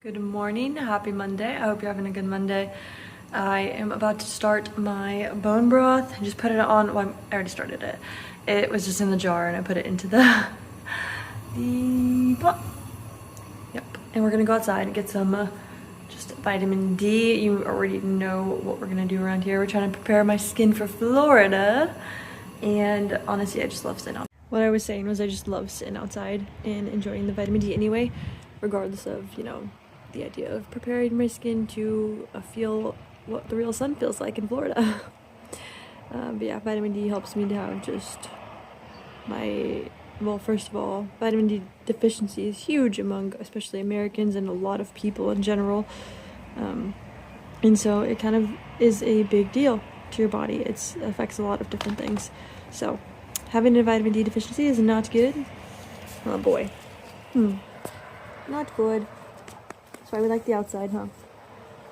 Good morning, happy Monday. I hope you're having a good Monday. I am about to start my bone broth. I just put it on, well, I already started it. It was just in the jar and I put it into the pot. Yep, and we're gonna go outside and get some just vitamin D. You already know what we're gonna do around here. We're trying to prepare my skin for Florida. And honestly, I just love sitting out. What I was saying was I just love sitting outside and enjoying the vitamin D anyway, regardless of, the idea of preparing my skin to feel what the real sun feels like in Florida. But yeah, vitamin D helps me to have just well, first of all, vitamin D deficiency is huge among especially Americans and a lot of people in general. And so it kind of is a big deal to your body. It affects a lot of different things. So having a vitamin D deficiency is not good. Oh boy. Not good. That's why we like the outside, huh?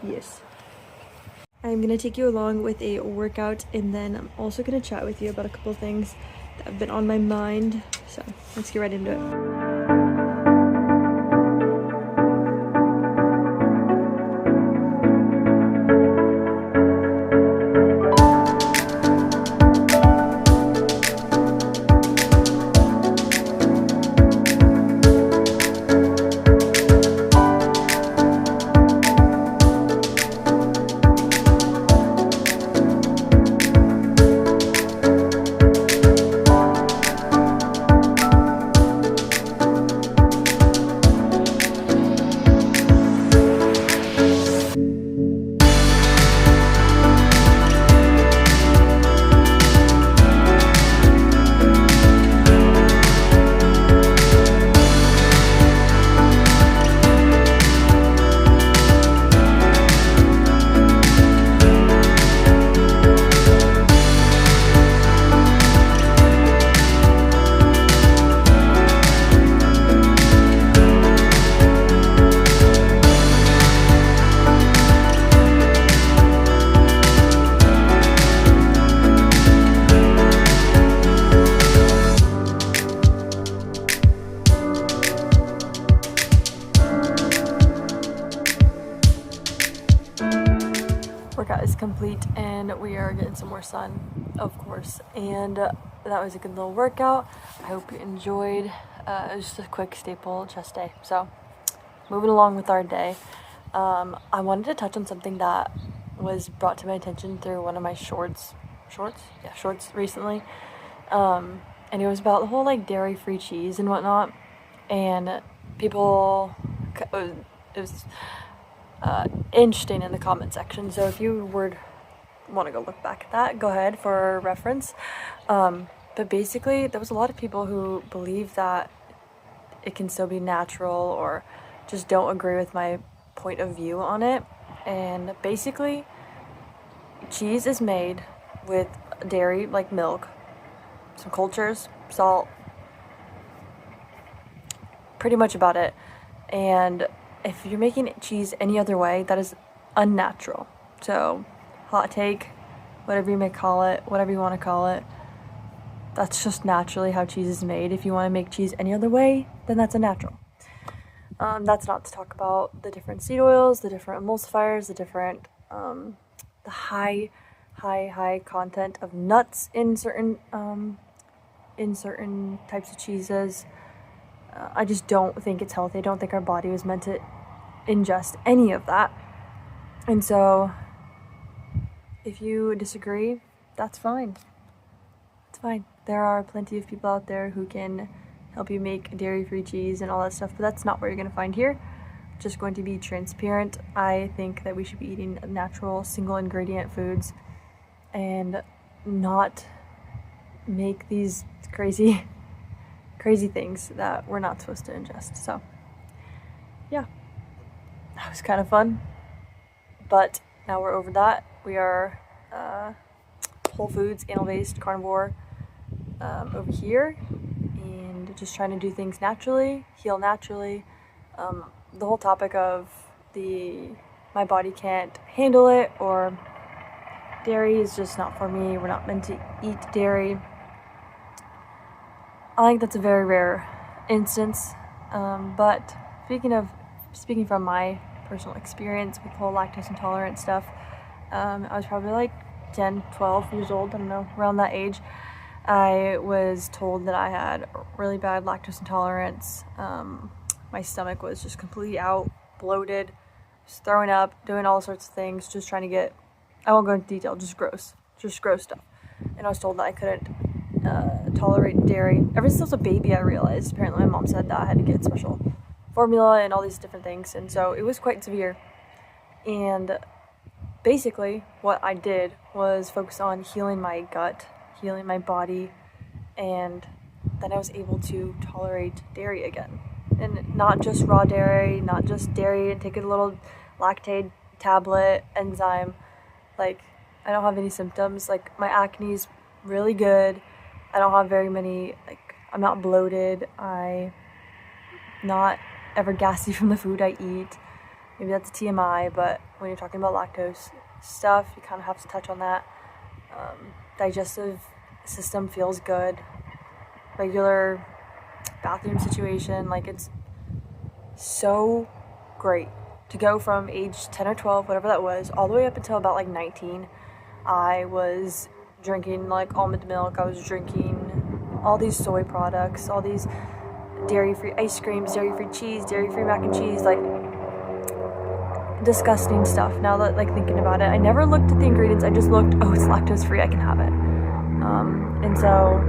Yes. I'm gonna take you along with a workout, and then I'm also gonna chat with you about a couple of things that have been on my mind. So let's get right into it. Workout is complete and we are getting some more sun, of course, and that was a good little workout. I hope you enjoyed. It was just a quick staple chest day. So moving along with our day, I wanted to touch on something that was brought to my attention through one of my shorts recently, and it was about the whole dairy-free cheese and whatnot, and people, it was interesting in the comment section. So if you would want to go look back at that, go ahead for reference. But basically, there was a lot of people who believe that it can still be natural or just don't agree with my point of view on it. And basically, cheese is made with dairy, like milk, some cultures, salt, pretty much about it. And if you're making cheese any other way, that is unnatural. So, hot take, whatever you may call it, whatever you want to call it, that's just naturally how cheese is made. If you want to make cheese any other way, then that's unnatural. That's not to talk about the different seed oils, the different emulsifiers, the different, the high content of nuts in certain types of cheeses. I just don't think it's healthy. I don't think our body was meant to ingest any of that. And so, if you disagree, that's fine. It's fine. There are plenty of people out there who can help you make dairy-free cheese and all that stuff, but that's not what you're going to find here. Just going to be transparent. I think that we should be eating natural, single-ingredient foods and not make these crazy things that we're not supposed to ingest. So yeah, that was kind of fun, but now we're over that. We are whole foods, animal-based, carnivore over here, and just trying to do things naturally, heal naturally. The whole topic of my body can't handle it, or dairy is just not for me, we're not meant to eat dairy. I think that's a very rare instance. But speaking of speaking from my personal experience with the whole lactose intolerant stuff, I was probably like 10, 12 years old, I don't know, around that age. I was told that I had really bad lactose intolerance. My stomach was just completely out, bloated, just throwing up, doing all sorts of things, just trying to get, I won't go into detail, just gross stuff. And I was told that I couldn't tolerate dairy. Ever since I was a baby, I realized, apparently my mom said that I had to get special formula and all these different things, and so it was quite severe. And basically what I did was focus on healing my gut, healing my body, and then I was able to tolerate dairy again. And not just raw dairy, not just dairy and take a little lactate tablet, enzyme. Like, I don't have any symptoms. Like, my acne's really good. I don't have very many, like, I'm not bloated. I'm not ever gassy from the food I eat. Maybe that's a TMI, but when you're talking about lactose stuff, you kind of have to touch on that. Digestive system feels good. Regular bathroom situation, like, it's so great to go from age 10 or 12, whatever that was, all the way up until about like 19. I was drinking like almond milk, I was drinking all these soy products, all these dairy-free ice creams, dairy-free cheese, dairy-free mac and cheese, like disgusting stuff. Now that, like, thinking about it, I never looked at the ingredients, I just looked, oh, it's lactose free, I can have it. And so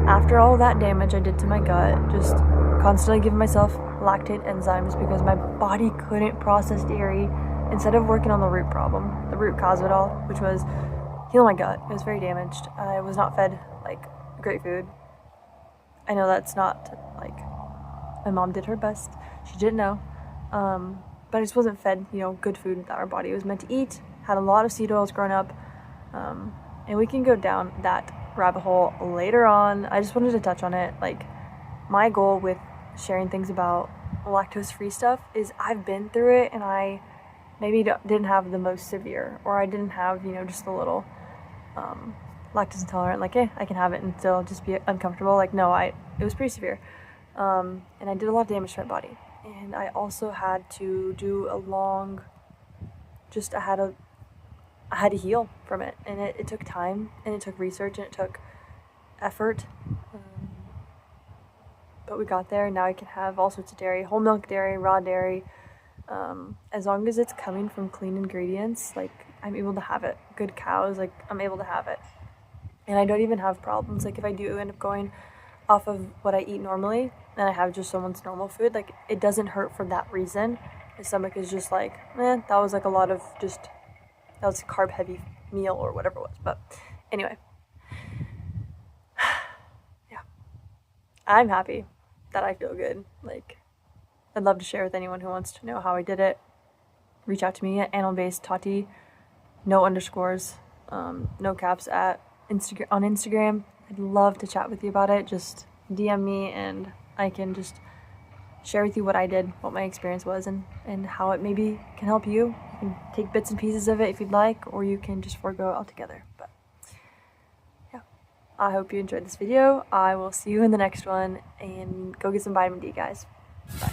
after all that damage I did to my gut, just constantly giving myself lactate enzymes because my body couldn't process dairy, instead of working on the root problem, the root cause of it all, which was healing my gut. It was very damaged. I was not fed like great food. I know that's not, like, my mom did her best, she didn't know, but I just wasn't fed, you know, good food that our body was meant to eat. Had a lot of seed oils growing up, and we can go down that rabbit hole later on. I just wanted to touch on it. Like, my goal with sharing things about lactose-free stuff is I've been through it, and I maybe didn't have the most severe, or I didn't have, you know, just a little lactose intolerant, like, I can have it and still just be uncomfortable. Like, no, it was pretty severe, and I did a lot of damage to my body. And I also had to do a long, I had to heal from it, and it took time, and it took research, and it took effort, but we got there. Now I can have all sorts of dairy, whole milk dairy, raw dairy, as long as it's coming from clean ingredients. Like, I'm able to have it. Good cows, like, I'm able to have it, and I don't even have problems. Like, if I do end up going off of what I eat normally, and I have just someone's normal food, like, it doesn't hurt for that reason. My stomach is just like, that was like a lot of that was a carb heavy meal or whatever it was. But anyway, yeah, I'm happy that I feel good. Like, I'd love to share with anyone who wants to know how I did it. Reach out to me at animalbasedtati, no underscores, no caps, at on Instagram. I'd love to chat with you about it. Just DM me and I can just share with you what I did, what my experience was, and how it maybe can help you. You can take bits and pieces of it if you'd like, or you can just forego it altogether. But yeah, I hope you enjoyed this video. I will see you in the next one, and go get some vitamin D, guys. Bye.